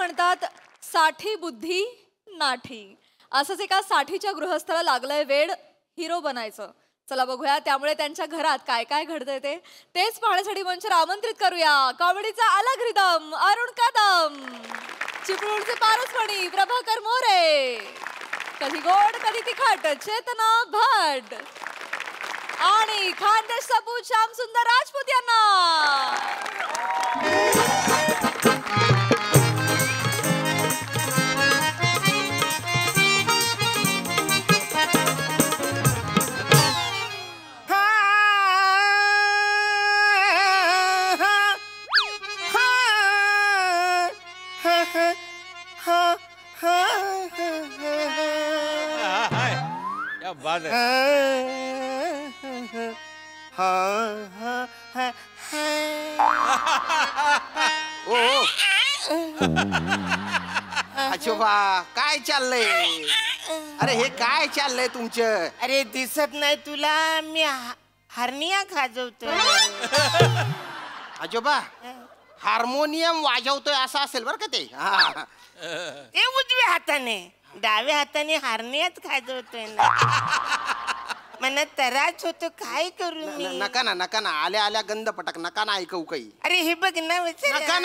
म्हणतात साठी बुद्धी नाठी. असंच एका साठीच्या गृहस्थाला लागलंय वेड हिरो बनायचं. चला बघूया त्यामुळे त्यांच्या घरात काय काय घडतंय तेच पाहण्यासाठी मंचावर आमंत्रित करूया कॉमेडीचा अलग रिदम अरुण कदम, चिपळूणचे पारसमणी प्रभाकर मोरे, कधी गोड कधी तिखट चेतना भट आणि खानदेश सपूत श्याम सुंदर राजपूत यांना. बात आजोबा काय चाललंय? अरे हे काय चाललंय तुमचं? अरे दिसत नाही तुला मी हरनिया खाजवतोय. आजोबा हार्मोनियम वाजवतोय असं असेल बरं का ते. ते उजव्या हाताने, डाव्या हाताने हरनियाच खाजवतोय ना. मला त्रास होतो काय करू मी. नका ना नका ना आल्या आल्या गंध पटक नका ना ऐकू काही. अरे हे बघ ना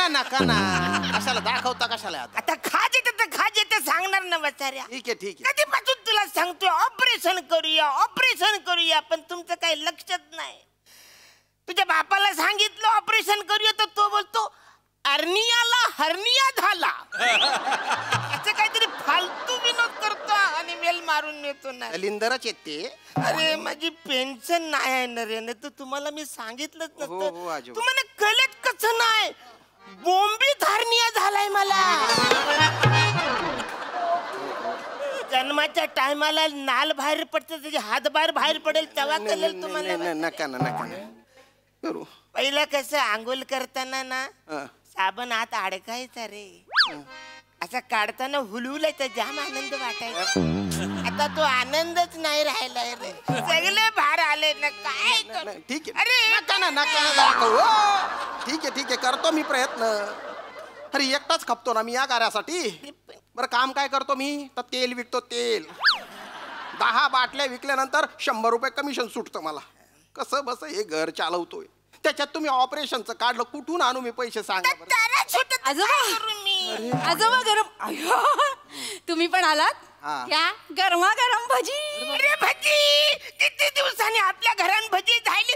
नका ना कशाला दाखवता कशाला आता खाज येते तर खाज येते सांगणार ना बचाऱ्या. ठीक आहे कधीपासून तुला सांगतोय ऑपरेशन करूया पण तुमचं काही लक्षात नाही. तुझ्या बापाला सांगितलं ऑपरेशन करूया तर तो बोलतो अर्नियाला हर्निया झाला. असं काहीतरी फालतू विनोद करतो आणि मेल मारून नेतो ना. लिंदरच येते. अरे माझी पेन्शन नाही आहे ना रे, तर तुम्हाला मी सांगितलंच नसतं. तुम्हाला कळत कसं नाही? बोंबीत हर्निया झालाय मला. जन्माच्या टायमाला नाल बाहेर पडतं त्याचे हात बाहेर पडेल तेव्हा कळेल तुम्हाला. नका करू. पहिला कसं आंघोळ करताना ना साबण हात अडकायचा रे, असं काढताना हुलहुलायचा जाम आनंद वाटायचा. आता तो आनंदच नाही राहिलाय रे, सगळे बाहेर आले ना काय करू. ठीक आहे अरे नका दाखवू. ठीक आहे करतो मी प्रयत्न. अरे एकटाच खपतो ना मी या कार्यासाठी. बरं काम काय करतो मी तर तेल विकतो. तेल 10 बाटल्या विकल्यानंतर 100 रुपये कमिशन सुटतं मला. कसं बस हे घर चालवतोय. त्याच्यात तुम्ही ऑपरेशनचं काढलं कुठून आणू मी पैसे सांगा. आजोबा गरम तुम्ही पण आलात या गरमागरम भजी. अरे भजी किती दिवसांनी आपल्या घरात भजी झाली.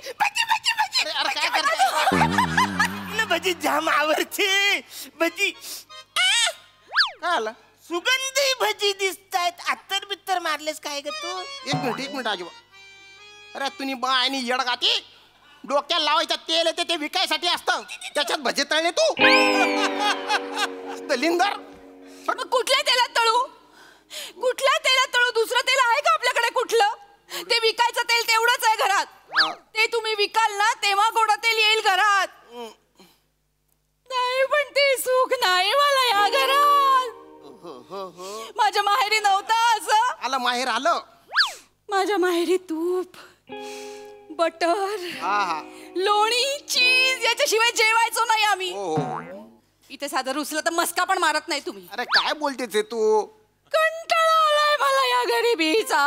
भजी जाम आवडते. भजी काय आलं? सुगंधी भजी दिसतायत. अत्तर बित्तर मारलेस काय ग तू? एक मिनिट आजोबा. अरे तुम्ही बायनी येडगाती डोक्याला लावायचं तेल येते ते विकायसाठी असतं. त्याच्यात भजे तळले तू लिंदर. कुठल्या तेलात तळू? दुसरं तेल आहे का आपल्याकडे कुठलं? ते विकायचं तेल तेवढंच आहे घरात. ते तुम्ही विकाल ना तेव्हा गोडं तेल येईल घरात. नाही पण ते सुख नाही मला या घरात. माझ्या माहेरी नव्हतं असं. आलं माहेर आलं. माझ्या माहेरी तूप बटर लोणी चीज याच्याशिवाय जेवायचो नाही आम्ही. इथे साधं रुसलं तर मस्का पण मारत नाही तुम्ही. अरे काय बोलतेस तू? कंटाळा आलाय मला या गरिबीचा.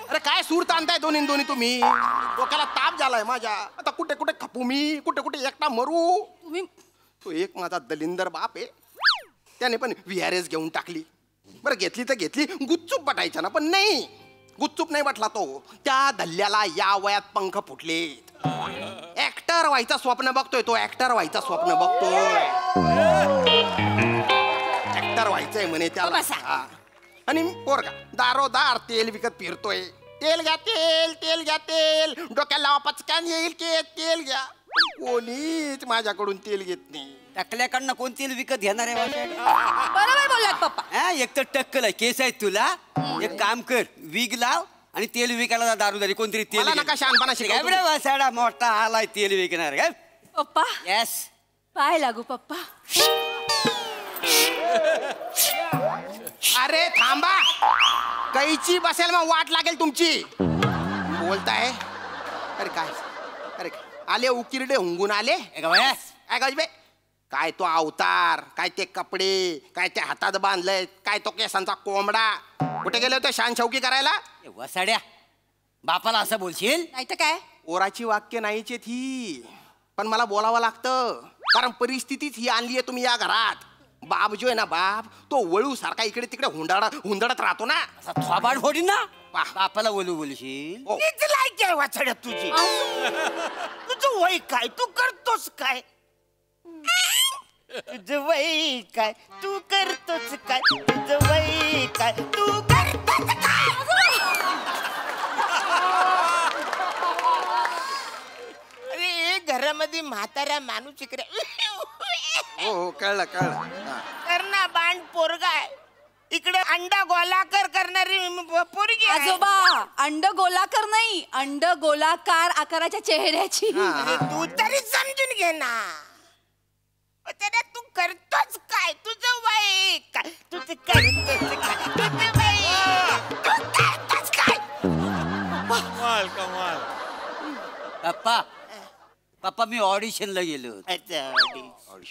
अरे काय सूर ताणताय दोन्ही तुम्ही? डोक्याला ताप झालाय माझ्या. आता कुठे खपू मी? कुठे एकटा मरू? तुम्ही तो एक माझा दलिंदर बाप आहे. त्याने पण VRS घेऊन टाकली. बरं घेतली तर घेतली गुच्चूप बटायचा ना. पण नाही गुच्चूप नाही बटला तो. त्या धल्ल्याला या वयात पंख फुटले. ऍक्टर व्हायचं स्वप्न बघतोय तो. ऍक्टर व्हायचंय म्हणे त्याला. आणि पोरगा दारोदार तेल विकत फिरतोय. तेल घ्या तेल डोक्याला लावा पचकान येईल की तेल घ्या. कोणीच माझ्याकडून तेल घेत नाही. टकल्याकडनं कोण तेल विकत घेणार आहे? बरोबर बोललात पप्पा. एक तर टक्कल आहे केस आहेत तुला. एक काम कर विग लाव आणि तेल विकायला दारूदारी कोणतरी तेल. नका शहाणपणा शिकाय. वासाडा मोठा आलाय तेल विकणार काय पप्पा. येस पाय लागू पप्पा. अरे थांबा कैची बसेल मग वाट लागेल तुमची. बोलताय? अरे काय आले उकिरडे हुंगून आले ए का बाया? काय गजबे काय तो अवतार काय ते कपडे काय ते हातात बांधलंय काय तो केसांचा कोंबडा कुठे गेले होते शान शौकी करायला ए, वसाड्या बापाला असं बोलशील? नाही तर काय ओराची वाक्य नाहीचे ही पण मला बोलावं लागतं कारण परिस्थितीच ही आणली आहे तुम्ही या घरात बाप जो आहे ना बाप तो वळू सारखा इकडे तिकडे हुंदडत राहतो ना असा थोबाड फोडीन ना वाह. बापाला बोलशील? हो. नीच लायकी आहे वाचड्या तुझी तुझं वय काय तू करतोस काय तुझं वय काय तू करतोस काय तुझं वय काय तू करतोस काय अरे घरामध्ये म्हातारा माणूस इकडे हो हो कळलं हा. करणा बाण पोरगा आहे इकडे अंडा गोलाकार करणारी पोरगी आहे. आजोबा अंड गोलाकार नाही अंड गोलाकार आकाराच्या चेहऱ्याची अरे तू तरी समजून घे ना त्याला तू करतोच काय तुझं वय काय तुझं करतोच काय तुझं वय तू करतोच काय कमाल कमाल. पप्पा पप्पा मी ऑडिशनला गेलो होतो. अच्छा,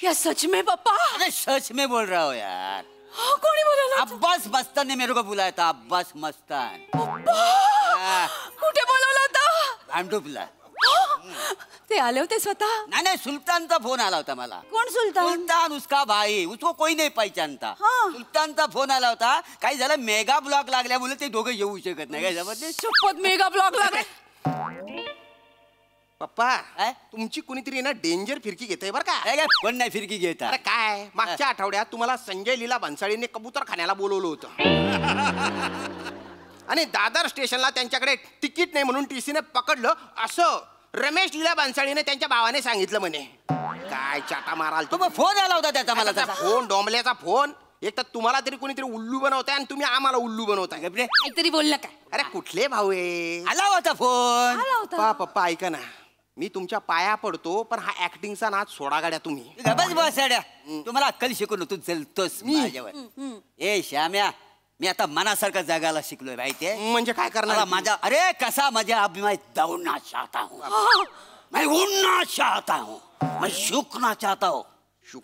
या सच में पप्पा अरे सच में बोल रहा हो यार. हाँ, कोणी बोलवलं होतं? अब्बास मस्तान ने मेरे को बुलाया था. अब्बास मस्तान हाँ, कुठे बोलवलं होतं भांडुपला. ते आले होते स्वतः नाही नाही सुलतानचा फोन आला होता मला. कोण सुलतान सुल्तान उसका भाई उसको कोई नहीं पहचानता. हाँ. सुल्तानचा फोन आला होता काही झालं मेगा ब्लॉक लागल्यामुळे ते दोघं येऊ शकत नाही काय समजले. शपथ मेगा ब्लॉक लागले पप्पा काय? तुमची कुणीतरी ना डेंजर फिरकी घेते बरं का काय कोण नाही फिरकी घेता. अरे काय मागच्या आठवड्यात तुम्हाला संजय लीला भन्साळीने कबूतर खाण्याला बोलवलं होतं आणि दादर स्टेशनला त्यांच्याकडे तिकीट नाही म्हणून टीसीने पकडलं असं रमेश लीला भन्साळीने त्यांच्या भावाने सांगितलं म्हणे. काय चाटा माराल तो मग फोन आला होता त्याचा मला त्याचा तसा. फोन डोंबल्याचा फोन एक तर तुम्हाला तरी कोणीतरी उल्लू बनवताय आणि तुम्ही आम्हाला उल्लू बनवताय. गपरे. काहीतरी बोललं काय अरे कुठले भाऊ आहे आला होता फोन. आला होता पप्पा पप्पा ऐका ना मी तुमच्या पाया पडतो पण हा ऍक्टिंगचा नाच सोडा गाड्या तुम्ही. गबस बसाड्या तुम्हाला अक्कल शिकून तू चलतोस माझ्यावर. ए श्याम्या मी आता मनासारखं जगायला शिकलोय माहितीये. म्हणजे काय करणार मला माझा अरे कसा मजा अब मैं दौड़ना चाहता हूँ मैं उड़ना चाहता हूँ मैं झुकना चाहता हूँ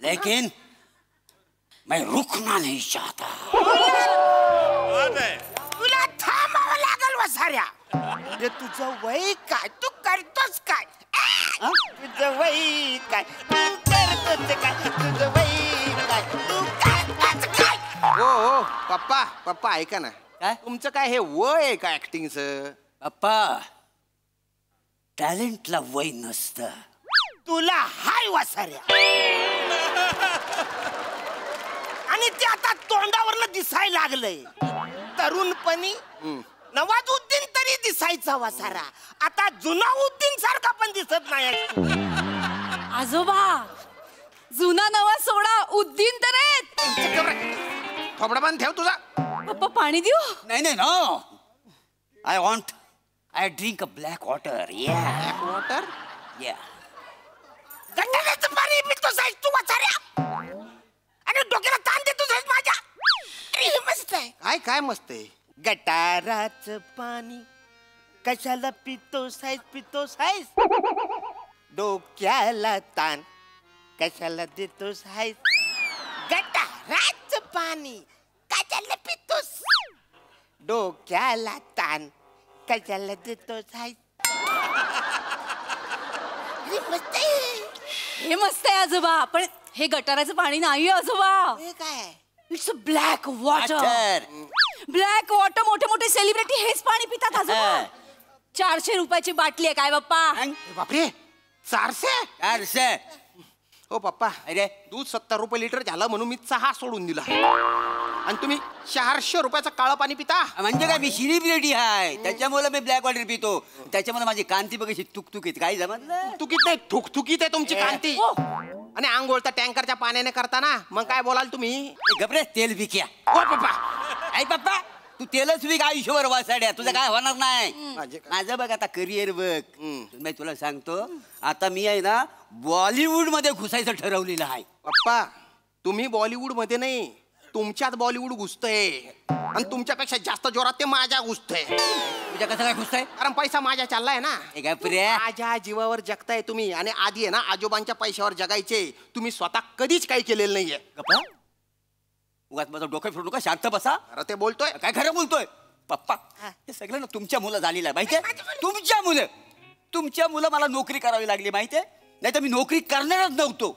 लेकिन मैं रुकना नहीं चाहता. बात आहे. तुला थांबावं लागल वसाऱ्या अरे तुझं वय काय तू करतोस काय तुझं वय काय तू करतोस काय तुझं वय काय तू करतोस काय हो हो पप्पा पप्पा ऐका ना काय? तुमचं काय हे वय आहे का ऍक्टिंगचं. पप्पा टॅलेंटला वय नसतं. तुला हाय वसाऱ्या आणि ते आता तोंडावरनं दिसायला लागलंय. तरुणपणी नवाजुद्दीन तरी दिसायचा वसारा आता जुनाउद्दीन सारखा पण दिसत नाही. आजोबा जुना नवा सोडा उद्दीन तर आहेत. थोबडा बंद ठेव तुझा. पप्पा पाणी देऊ नाही नाही no I want I drink a black water. या वॉटर या गटाराचं पाणी पितोस आहेस तू वसाऱ्या आणि डोक्याला ताण देतोस आहेस माझ्या. अरे हे मस्त आहे. काय काय मस्त आहे. गटाराचं पाणी कशाला पितोस आहेस डोक्याला ताण कशाला देतोस आहेस. गटाराचं पाणी कशाला पितोस डोक्याला ताण कशाला देतोस आहेस. अरे मस्त आहे. हे मस्त आहे आजोबा पण हे गटाराचं पाणी नाही आजोबा. हे काय it's a black water. Water. Black water मोठे मोठे सेलिब्रिटी हेच पाणी पितात आजोबा. 400 रुपयाची बाटली आहे काय बाप्पा. ए बापरे 400. अरे हो पप्पा अरे दूध 70 रुपये लिटर झालं म्हणून मी चहा सोडून दिला आणि तुम्ही 400 रुपयाचं काळं पाणी पिता. म्हणजे काय मी सेलिब्रिटी आहे त्याच्यामुळे मी ब्लॅक वॉटर पितो. त्याच्यामुळे माझी कांती बघ अशी तुकतुकीत काय जमतलं. तुकीत नाही ठुकठुकीत आहे तुमची कांती. आणि आंघोळ तर टँकरच्या पाण्याने करताना मग काय बोलाल तुम्ही. गबरे तेल विक्या. हो पप्पा आई पप्पा तू तेलच विक आयुष्यभर वासाड्या तुझं काय होणार नाही. माझे काय? माझं बघ आता करिअर बघ. मी तुला सांगतो आता मी आहे ना बॉलिवूड मध्ये घुसायचं ठरवलेलं आहे. पप्पा तुम्ही बॉलिवूड मध्ये नाही तुमच्यात बॉलिवूड घुसतंय आणि तुमच्यापेक्षा जास्त जोरात ते माझ्या घुसतंय. तुझ्या कसं काय खुश आहे? कारण पैसा माझ्या चाललाय ना. हे काय प्रिया? माझ्या जीवावर जगताय तुम्ही आणि आधी आहे ना आजोबांच्या पैशावर जगायचे. तुम्ही स्वतः कधीच काही केलेलं नाहीये. गप्पा उगाच माझं डोकं फिरू नका, शांत बसा. अरे ते बोलतोय. काय खरं बोलतोय पप्पा? हे सगळं ना तुमच्या मुलं झालेलं आहे माहितीये. तुमच्या मुलं मला नोकरी करावी लागली माहितीये. नाही तर मी नोकरी करणारच नव्हतो.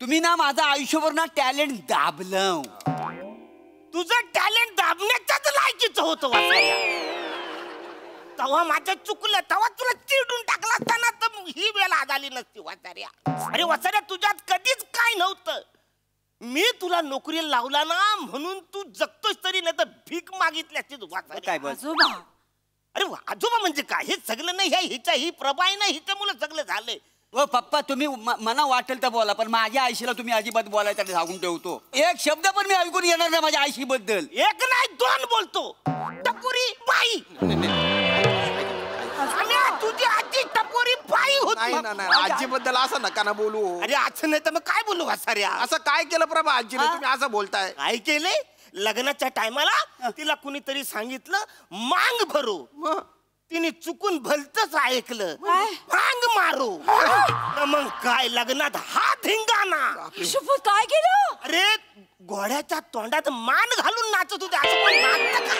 तुम्ही ना माझं आयुष्यभर ना टॅलेंट दाबलं. तुझं टॅलेंट दाबण्याच्याच लायकीचं होतं वाचायला. तेव्हा माझं चुकलं, तेव्हा तुला चिरडून टाकला असताना तर ही वेळ आली नसती वाचाऱ्या. अरे वाचाऱ्या, तुझ्यात कधीच काय नव्हतं. मी तुला नोकरीला लावला ना म्हणून तू जगतोस तरी, नाही तर भीक मागितली असती तू वाचाऱ्या. काय बस आजोबा अरे आजोबा म्हणजे काय? हे सगळं नाही, हिच्या ही प्रभा आहे ना, हिच्यामुळे सगळं झालंय. ओ पप्पा, तुम्ही मना वाटेल तर बोला, पण माझ्या आईशीला तुम्ही अजिबात बोलायचं सांगून ठेवतो. एक शब्द पण मी ऐकून येणार नाही माझ्या आईशी बद्दल. एक नाही दोन बोलतो. टपोरी बाई. आम्ही तुझी आजी टपोरी बाई नाही होती. ना नाही, आजीबद्दल असं नका ना बोलू. अरे असं नाही तर मग काय बोलू वासाऱ्या? असं काय केलं प्रभा आजीने हा? तुम्ही असं बोलताय? काय केले? लग्नाच्या टायमाला तिला कुणीतरी सांगितलं मांग भरो. मग तिने चुकून भलतच ऐकलं, काय? मांग मारो. तर मग काय लग्नात हा धिंगाणा. शपथ काय केलं? अरे घोड्याच्या तोंडात मान घालून नाचत होते. असं कोण नाचतं का?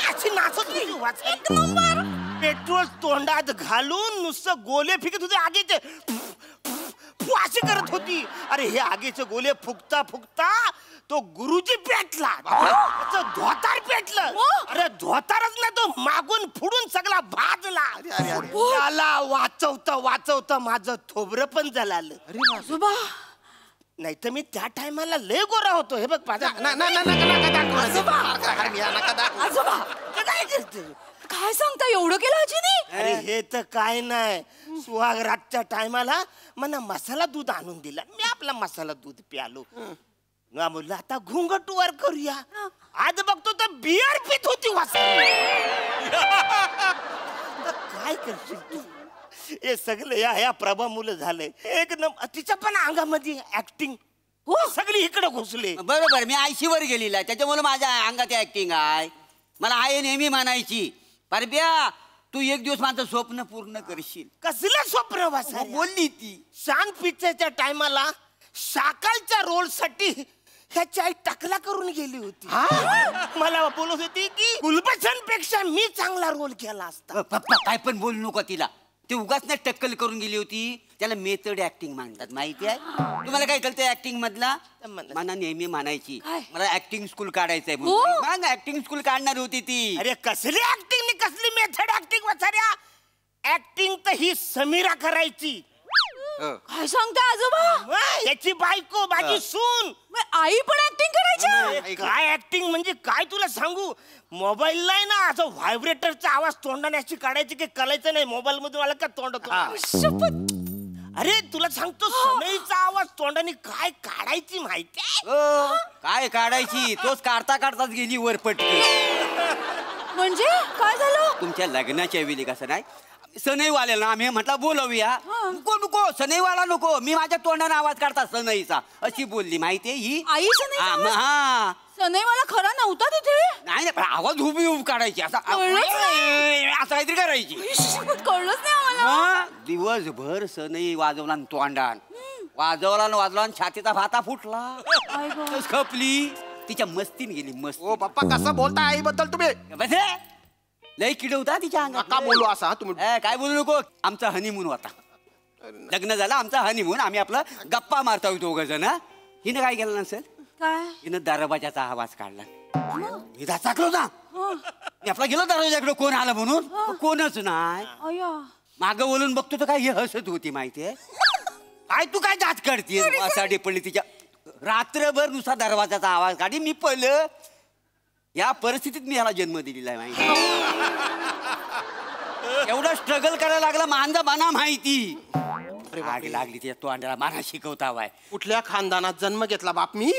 अशी नाचत होती वाचायला. पेट्रोल तोंडात घालून नुसतं गोले फिकत होते आगीचे. अशी करत होती. अरे हे आगीचे गोले फुकता फुकता तो गुरुजी पेटला. त्याचं धोतार पेटलं. अरे धोतारच नाही, तो मागून फुडून सगळा भाजला. त्याला वाचवता वाचवता माझं थोबरं पण जळालं. आजोबा नाही तर मी त्या टायमाला लय गोरा होतो. हे बघ माझा आजोबा काय करते? काय सांगता, एवढं केलं आजीने? अरे हे तर काय नाही, सुहागरातच्या टायमाला मला मसाला दूध आणून दिला. मी आपला मसाला दूध प्यालो. म्हणलं आता घुंगट वर करूया. आज बघतो तर बियर पित होती वासा. काय करशील तू? हे सगळं या प्रभा मुलं झाले. एक तिच्या पण अंगामध्ये ऍक्टिंग सगळी इकडे घुसले. बरोबर, मी आयशीवर गेलेला त्याच्यामुळे माझ्या अंगात ऍक्टिंग आहे. मला आई नेहमी म्हणायची, परब्या तू एक दिवस माझं स्वप्न पूर्ण करशील. कसलं स्वप्न वासा? बोलली ती. शान पिक्चरच्या टायमाला शाकालच्या रोल साठी ह्याची आई टकला करून गेली होती. मला बोलत होती की गुलबचन पेक्षा मी चांगला रोल केला असता. पप्पा काय पण बोलू नको तिला. ते उगाच नाही टक्कल करून गेली होती. त्याला मेथड ऍक्टिंग म्हणतात माहिती आहे. तुम्हाला काय कळतं ऍक्टिंग मधला? मला नेहमी म्हणायची मला ऍक्टिंग स्कूल काढायचंय. मग ऍक्टिंग स्कूल काढणार होती ती. अरे कसली ऍक्टिंग कसली मेथड ऍक्टिंग वाचाऱ्या. ऍक्टिंग तर ही समीरा करायची. काय सांगता आजोबा? याची बायको माझी सून. आई पण ऍक्टिंग करायची? काय ऍक्टिंग म्हणजे काय तुला सांगू. मोबाईल नाही ना असं व्हायब्रेटरचा आवाज तोंडाने अशी काढायची की कळायचं नाही मोबाईल मधून आला का तोंडातून. अरे तुला सांगतो सनईचा आवाज तोंडाने काय काढायची माहिती? काय काढायची तोच काढता काढताच गेली वरपटकी. म्हणजे काय झालं? तुमच्या लग्नाच्या वेळी कसं नाही सनईवाल्याला आम्ही म्हटलं बोलवूया. नको नको सनईवाला नको, मी माझ्या तोंडाने आवाज काढता सनईचा अशी बोलली माहितीये ही आई सनईचा आवाज? हा सनईवाला खरा नव्हता तिथे? नाही नाही, पण आवाज उभी उभी काढायची असा असं काहीतरी करायची. कळलंच नाही आम्हाला. मग दिवसभर सनई वाजवला न तोंडान वाजवला न वाजवला न छातीचा भाता फुटला. खपली तिच्या मस्तीन गेली मस्त. ओ पप्पा कसं बोलता आई बद्दल तुम्ही? बसे लय किडवता तिच्या अंगात. का बोलू असा तुम्ही? काय बोलू नको. आमचा हनीमून होता, लग्न झालं आमचा हनीमून. आम्ही आपलं गप्पा मारता होतो दोघ जण. हिनं काय केलं नसेल, काय? हिनं दरवाजाचा आवाज काढला. मी दाचाकलो ना, मी आपला गेलो दरवाजाकडे कोण आलं म्हणून, कोणच नाही. मागं बोलून बघतो तर काय हे हसत होती माहितीये. काय तू काय दात काढतीये असा पडली तिच्या. रात्रभर नुसता दरवाजाचा आवाज काढी. मी पहिलं या परिस्थितीत मी ह्याला जन्म दिलेला आहे माहिती. एवढा स्ट्रगल करायला लागला माझा मना माहिती. आग लागली तिच्या तोंडाला माना शिकवता वाय. कुठल्या खानदानात जन्म घेतला बाप मी?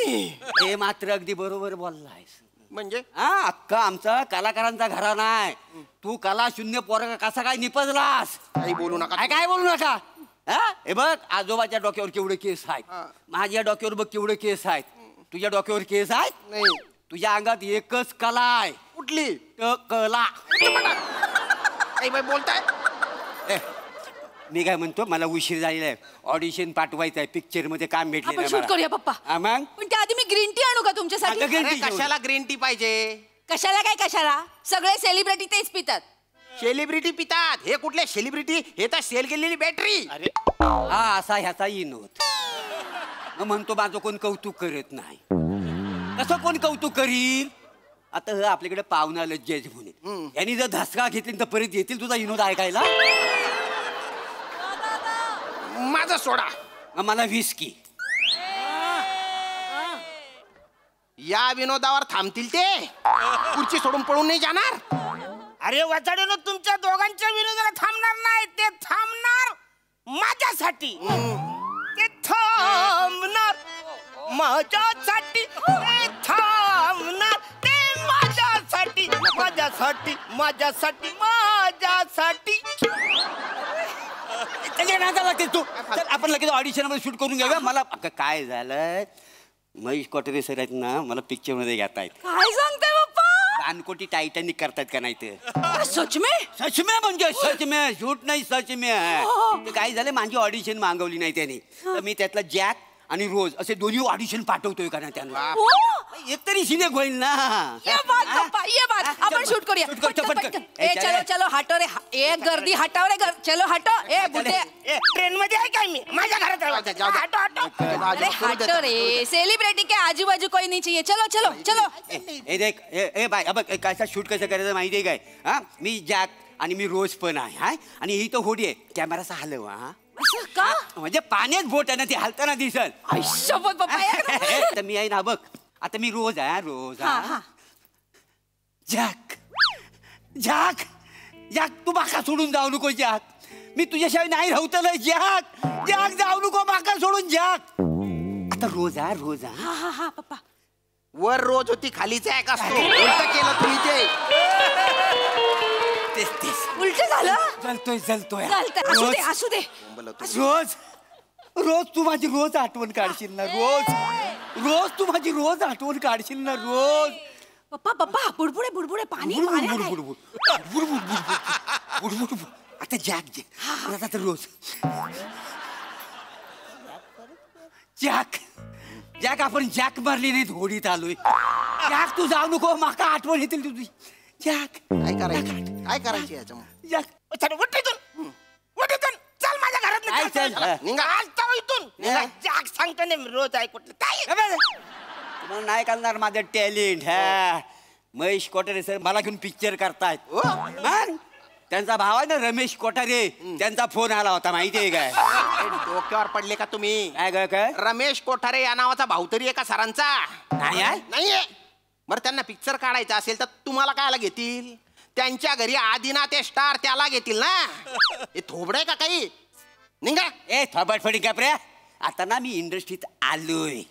हे मात्र अगदी बरोबर बोललायस. म्हणजे हा अख्खा आमचा कलाकारांचा घरा नाही. तू कला शून्य पोरगा कसा काय निपजलास. काही बोलू नका. काय बोलू नका. हे बघ आजोबाच्या डोक्यावर केवढे केस आहेत, माझ्या डोक्यावर बघ केवढे केस आहेत, तुझ्या डोक्यावर केस आहेत नाही. तुझ्या अंगात एकच कला आहे. कुठली कला. काही बाई बोलताय ए, मी काय म्हणतो मला उशीर झालेला आहे ऑडिशन पाठवायचं आहे पिक्चर मध्ये काम आपण भेटले शूट करूया पप्पा. मग पण त्याआधी मी ग्रीन टी आणू का तुमच्यासाठी? अगं, green अरे tea घेऊन. कशाला ग्रीन टी पाहिजे कशाला काय कशाला, सगळे सेलिब्रिटी तेच पितात. सेलिब्रिटी पितात. हे कुठले सेलिब्रिटी, हे तर सेल गेलेली बॅटरी. हा असा ह्याचा विनोद. मग म्हणतो माझं कोण कौतुक करत नाही. कसं कोण कौतुक करील? आता हे आपल्याकडे पाहुणा आलं जज म्हणून, यांनी जर धसका घेतली तर परत येतील तुझा विनोद ऐकायला. माझा सोडा. मग मला विस्की. या विनोदावर थांबतील ते, खुर्ची सोडून पळून नाही जाणार. अरे वाचाड्यानो, तुमच्या दोघांच्या विरोधाला थांबणार नाही, ते थांबणार माझ्यासाठी. ते थांबणार माझ्यासाठी, ते थांबणार ते माझ्यासाठी, माझ्यासाठी, माझ्यासाठी, माझ्यासाठी. त्याच्या नादाला लागतेस तू. चल, आपण लगेच ऑडिशन मध्ये शूट करून घेऊया. मला अगं, काय झालं महेश कोटरे सर आहेत ना, मला पिक्चर मध्ये घेतायत. काय सांगताय पप्पा? कानकोटी टायटॅनिक करतायत का नाही ते. सच में? सच में म्हणजे सच में, शूट नाही सच में. ते काय झालं माझी ऑडिशन मागवली नाही त्याने, तर मी त्यातला जॅक आणि रोज असे दोन्ही ऑडिशन पाठवतोय का ना त्यांना. हो. एक तरी सिलेक्ट होईल ना. ये बात पप्पा, ये बात. आपण शूट करूया. शूट करतो, पटकन, पटकन. पटकन. ए चलो चलो हटो रे. ए गर्दी हटाव रे. चलो हटो. ए बुड्ढे, ट्रेन मध्ये आहे काय मी? माझ्या घरात आहे. जाऊ दे. हटो हटो. अरे हटो रे. सेलिब्रिटी के आजू बाजू कोई नहीं चाहिए. चलो चलो चलो. ए देख ए बाय बघ कसा शूट कसं करायचं माहिती आहे काय. हा मी जॅक आणि मी रोज पण आहे. हा आणि ही तर होडी आहे. कॅमेराचा हलव. हा असं का? म्हणजे पाण्यात बोट आहे ना, ती हलताना दिसल. आयुष्यभर पप्पा एक तर मी आहे ना बघ. आता मी रोज आहे. रोज हा, हा. हा. जॅक जॅक जॅक तू माका सोडून जाऊ नको जॅक. मी तुझ्याशिवाय नाही राहतलं जॅक. जॅक जाऊ नको माका सोडून जॅक. आता रोज आहे. रोज आहे. हा हा हा पप्पा. वर रोज होती, खालीच आहे का असतो. उलटं केलं तुम्ही ते. तेच तेच उलट झालं. जलतोय जलतोय. चालतंय. असू दे असू दे. रोज रोज तू माझी रोज आठवण काढशील ना. रोज रोज तू माझी रोज आठवण काढशील ना. रोज पप्पा पप्पा बुडबुडे बुडबुडे पाणी बुडबुड, पाण्यात बुडबुड, आहे. बुडबुड, बुडबुड, बुडबुड, बुडबुड, बुडबुड. आता जॅक आता तर रोज जॅक जॅक आपण जॅक मारली नाही होडीत आलोय. जॅक तू जाऊ नको माका आठवण येतील तुझी. जॅक काय करायचं, काय करायची याच्यामुळे. जॅक चल उठ इथून. उठ इथून. चल माझ्या घरात काय चल? निघा. चाल इथून. निघा. जाग सांगतो ना मी, रोज आहे कुठलं काय. तुम्हाला नाही करणार माझं टॅलेंट. हा महेश कोठारे सर मला घेऊन पिक्चर करतायत. मग त्यांचा भाव आहे ना रमेश कोठारे, त्यांचा फोन आला होता माहितीये काय. डोक्यावर पडले का तुम्ही. काय काय रमेश कोठारे या नावाचा भाऊ तरी आहे का सरांचा. नाही आहे? नाहीये. बरं त्यांना पिक्चर काढायचा असेल तर तुम्हाला कायला घेतील. त्यांच्या घरी आदिनाथ स्टार त्याला घेतील ना. हे थोबडे का काही. निघा. ए थोबडफडी कपऱ्या. आता ना मी इंडस्ट्रीत आलोय.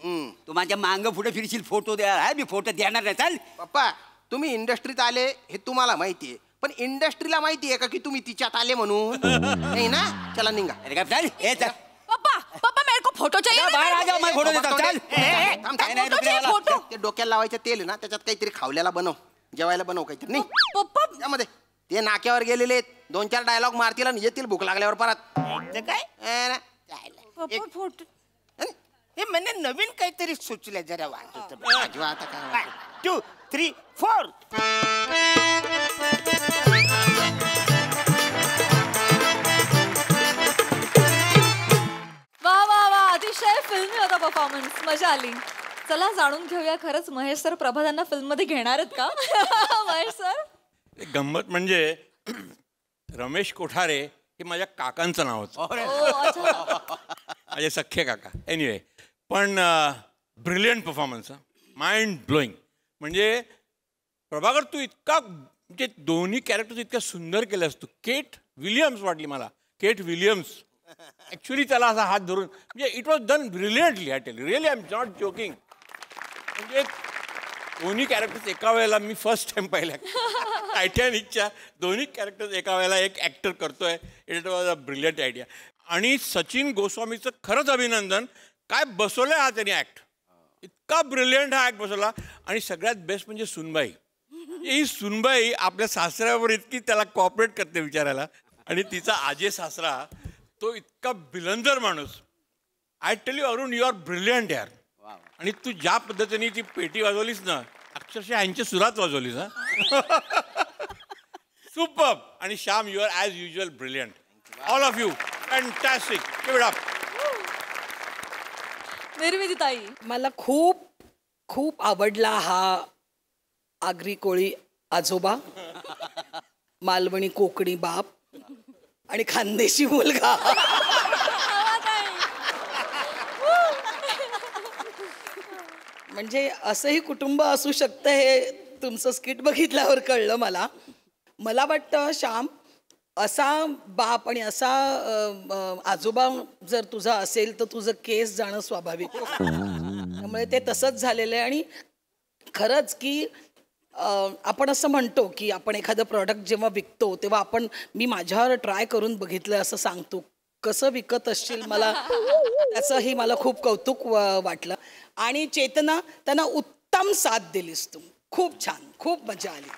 तू माझ्या मांग पुढे फिरशील फोटो द्या. मी फोटो देणार नाही. चाल पप्पा तुम्ही इंडस्ट्रीत आले हे तुम्हाला माहितीये, पण इंडस्ट्रीला माहितीये का की तुम्ही तिच्यात आले म्हणून. नाही ना. चला निघा. अरे काय चाल. ए चल पप्पा पप्पा मेरे को फोटो चाहिए. बाहेर आ जाओ. मैं फोटो देता हूं. चल थांब, थांब. नाही, फोटो चाहिए नाही, फोटो. ते डोक्याला लावायचं तेल आहे ना, त्याच्यात काहीतरी खावल्याला बनव, जेवायला बनव काहीतरी. नाही पप्पा त्यामध्ये ते नाक्यावर गेलेले आहेत, 2-4 डायलॉग मारतील आणि येतील भूक लागल्यावर परत. ते काय पप्पा फोटो. हे म्हणजे नवीन काहीतरी सुचलं जरा वाटत. आता काय 1 2 3 4. वा वा वा अतिशय फिल्मी होता परफॉर्मन्स. मजा आली. चला जाणून घेऊया खरंच महेश सर प्रभादांना फिल्म मध्ये घेणार आहेत का. महेश सर गंमत म्हणजे रमेश कोठारे हे माझ्या काकांचं नाव होतं. ओ, अच्छा. माझे सख्खे काका. एनिवे पण ब्रिलियंट परफॉर्मन्स. Mind blowing. म्हणजे प्रभाकर तू इतका म्हणजे दोन्ही कॅरेक्टर्स इतक्या सुंदर केल्यास तू. केट विलियम्स वाटली मला. केट विलियम्स ॲक्च्युली त्याला असा हात धरून म्हणजे it was done brilliantly. I tell really I am not joking. म्हणजे दोन्ही कॅरेक्टर्स एका वेळेला मी फर्स्ट टाइम पाहिल्या. टायटॅनिकच्या दोन्ही कॅरेक्टर्स एका वेळेला एक ॲक्टर करतोय. It was a brilliant idea. आणि सचिन गोस्वामीचं खरंच अभिनंदन. काय बसवलं हा त्यांनी ॲक्ट. इतका ब्रिलियंट हा ॲक्ट बसवला. आणि सगळ्यात बेस्ट म्हणजे सुनबाई. ही सुनबाई आपल्या सासऱ्यावर इतकी त्याला कॉपरेट करते विचारायला, आणि तिचा आजे सासरा तो इतका बिलंदर माणूस. I tell you Arun, you are brilliant यार. आणि तू ज्या पद्धतीने ती पेटी वाजवलीस ना, अक्षरशः यांच्या सुरात वाजवलीस हा. सुपर. आणि Shyam, you are as usual brilliant. All of you fantastic. Give it up. Nirmiti ताई, मला खूप खूप आवडला हा आगरी कोळी आजोबा, मालवणी कोकणी बाप आणि खानदेशी मुलगा. म्हणजे असंही कुटुंब असू शकतं हे तुमचं स्किट बघितल्यावर कळलं मला. मला वाटतं श्याम, असा बाप आणि असा आजोबा जर तुझा असेल तर तुझं केस जाणं स्वाभाविक. त्यामुळे ते तसंच झालेलं आहे. आणि खरंच की आपण असं म्हणतो की आपण एखादं प्रॉडक्ट जेव्हा विकतो तेव्हा मी माझ्यावर ट्राय करून बघितलं असं सांगतो. कसं विकत असशील, मला त्याचंही मला खूप कौतुक वाटलं. आणि चेतना, त्यांना उत्तम साथ दिलीस तू. खूप छान, खूप मजा आली.